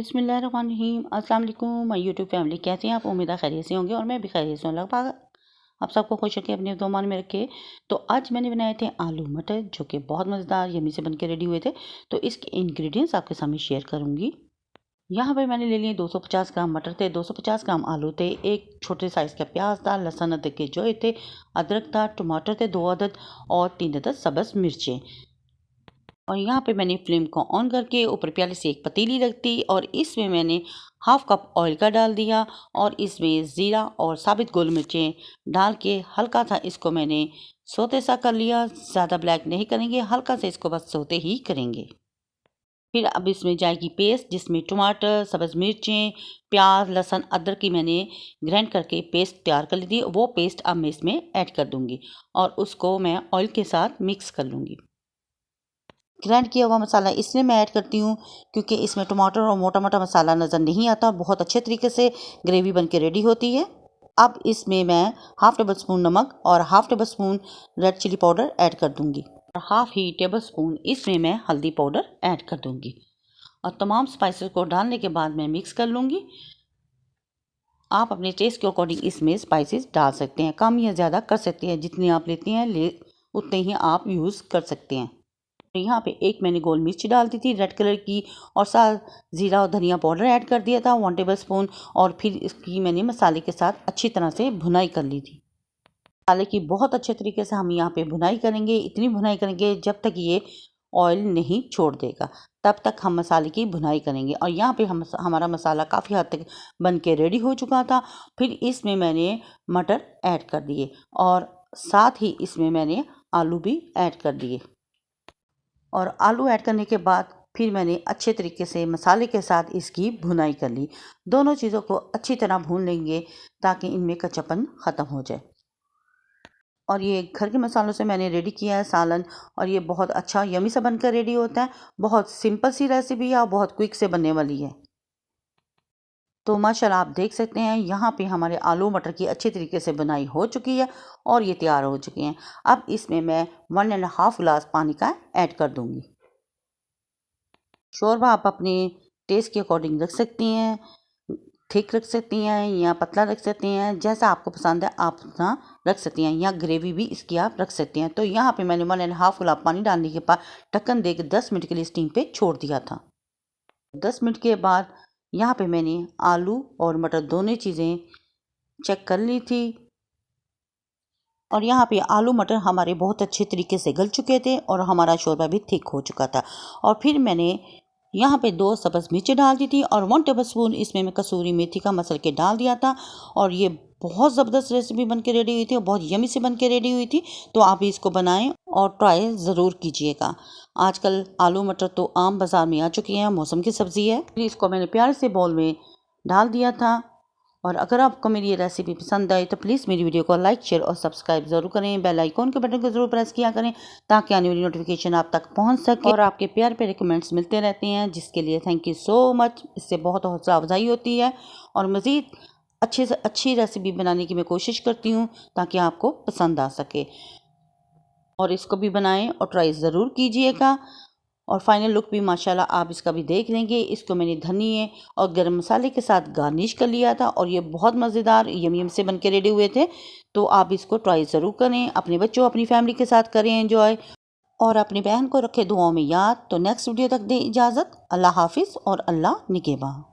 बिस्मिल्लाहिर्रहमानिर्रहीम। अस्सलाम वालेकुम माय यूट्यूब फैमिली, कैसे हैं आप? उम्मीद है खैरियत से होंगे और मैं भी खैरियत से हूँ। लगभग आप सबको खुश रखे, अपने दुआमान में रखे। तो आज मैंने बनाए थे आलू मटर, जो कि बहुत मज़ेदार यमी से बन के रेडी हुए थे। तो इसके इंग्रेडिएंट्स आपके सामने शेयर करूँगी। यहाँ पे मैंने ले लिए 250 ग्राम मटर थे, 250 ग्राम आलू थे, एक छोटे साइज़ का प्याज था, लहसुन अदरक के जोए थे, अदरक था, टमाटर थे 2 अदद और 3 अदद सब्ज़ मिर्चें। और यहाँ पे मैंने फ्लेम को ऑन करके ऊपर प्याले से एक पतीली रख दी और इसमें मैंने हाफ कप ऑयल का डाल दिया और इसमें ज़ीरा और साबित गोल मिर्चें डाल के हल्का सा इसको मैंने सोते सा कर लिया। ज़्यादा ब्लैक नहीं करेंगे, हल्का से इसको बस सोते ही करेंगे। फिर अब इसमें जाएगी पेस्ट, जिसमें टमाटर, सब्ज़ मिर्चें, प्याज, लहसुन, अदरक की मैंने ग्राइंड करके पेस्ट तैयार कर ली थी। वो पेस्ट अब मैं इसमें ऐड कर दूँगी और उसको मैं ऑयल के साथ मिक्स कर लूँगी। ग्राइंड किया हुआ मसाला इसलिए मैं ऐड करती हूँ क्योंकि इसमें टमाटर और मोटा मोटा मसाला नज़र नहीं आता, बहुत अच्छे तरीके से ग्रेवी बन के रेडी होती है। अब इसमें मैं हाफ़ टेबल स्पून नमक और half tablespoon red chilli powder add कर दूँगी और हाफ़ ही टेबल स्पून इसमें मैं हल्दी पाउडर ऐड कर दूँगी और तमाम स्पाइसेस को डालने के बाद मैं मिक्स कर लूँगी। आप अपने टेस्ट के अकॉर्डिंग इसमें स्पाइसेस डाल सकते हैं, कम या ज़्यादा कर सकते हैं, जितनी आप लेते हैं उतने ही आप यूज़ कर सकते हैं। यहाँ पे एक मैंने गोल मिर्च डाल दी थी रेड कलर की और साथ ज़ीरा और धनिया पाउडर ऐड कर दिया था 1 टेबल स्पून और फिर इसकी मैंने मसाले के साथ अच्छी तरह से भुनाई कर ली थी। मसाले की बहुत अच्छे तरीके से हम यहाँ पे भुनाई करेंगे, इतनी भुनाई करेंगे जब तक ये ऑयल नहीं छोड़ देगा, तब तक हम मसाले की भुनाई करेंगे। और यहाँ पे हमारा मसाला काफ़ी हद तक बन के रेडी हो चुका था। फिर इसमें मैंने मटर ऐड कर दिए और साथ ही इसमें मैंने आलू भी ऐड कर दिए और आलू ऐड करने के बाद फिर मैंने अच्छे तरीके से मसाले के साथ इसकी भुनाई कर ली। दोनों चीज़ों को अच्छी तरह भून लेंगे ताकि इनमें कच्चापन ख़त्म हो जाए। और ये घर के मसालों से मैंने रेडी किया है सालन और ये बहुत अच्छा यमी सा बनकर रेडी होता है। बहुत सिंपल सी रेसिपी है और बहुत क्विक से बनने वाली है। तो माशाल्लाह आप देख सकते हैं यहाँ पे हमारे आलू मटर की अच्छे तरीके से बनाई हो चुकी है और ये तैयार हो चुकी हैं। अब इसमें मैं 1.5 गिलास पानी का ऐड कर दूँगी। शोरबा आप अपने टेस्ट के अकॉर्डिंग रख सकती हैं, थिक रख सकती हैं या पतला रख सकती हैं, जैसा आपको पसंद है आप उतना रख सकती हैं, या ग्रेवी भी इसकी आप रख सकती हैं। तो यहाँ पे मैंने 1.5 गिलास पानी डालने के बाद ढक्कन दे के 10 मिनट के लिए स्टीम पे छोड़ दिया था। 10 मिनट के बाद यहाँ पे मैंने आलू और मटर दोनों चीज़ें चेक कर ली थी और यहाँ पे आलू मटर हमारे बहुत अच्छे तरीके से गल चुके थे और हमारा शोरबा भी थिक हो चुका था। और फिर मैंने यहाँ पे 2 सब्ज़ मिर्चें डाल दी थी और 1 टेबल स्पून इसमें मैं कसूरी मेथी का मसल के डाल दिया था और ये बहुत ज़बरदस्त रेसिपी बन के रेडी हुई थी और बहुत यमी से बन के रेडी हुई थी। तो आप भी इसको बनाएं और ट्राई ज़रूर कीजिएगा। आजकल आलू मटर तो आम बाज़ार में आ चुकी हैं, मौसम की सब्ज़ी है। फिर इसको मैंने प्यार से बाउल में डाल दिया था। और अगर आपको मेरी ये रेसिपी पसंद आई तो प्लीज़ मेरी वीडियो को लाइक, शेयर और सब्सक्राइब ज़रूर करें। बेल आइकॉन के बटन को ज़रूर प्रेस किया करें ताकि आने वाली नोटिफिकेशन आप तक पहुंच सके। और आपके प्यार पे कमेंट्स मिलते रहते हैं, जिसके लिए थैंक यू सो मच। इससे बहुत हौसला अफजाई होती है और मज़ीद अच्छे से अच्छी रेसिपी बनाने की मैं कोशिश करती हूँ ताकि आपको पसंद आ सके। और इसको भी बनाएं और ट्राई ज़रूर कीजिएगा। और फाइनल लुक भी माशाल्लाह आप इसका भी देख लेंगे। इसको मैंने धनिए और गरम मसाले के साथ गार्निश कर लिया था और ये बहुत मज़ेदार यमी से बन के रेडी हुए थे। तो आप इसको ट्राई ज़रूर करें, अपने बच्चों अपनी फैमिली के साथ करें एंजॉय और अपनी बहन को रखें दुआओं में याद। तो नेक्स्ट वीडियो तक दें इजाज़त। अल्लाह हाफिज़ और अल्लाह निगहबान।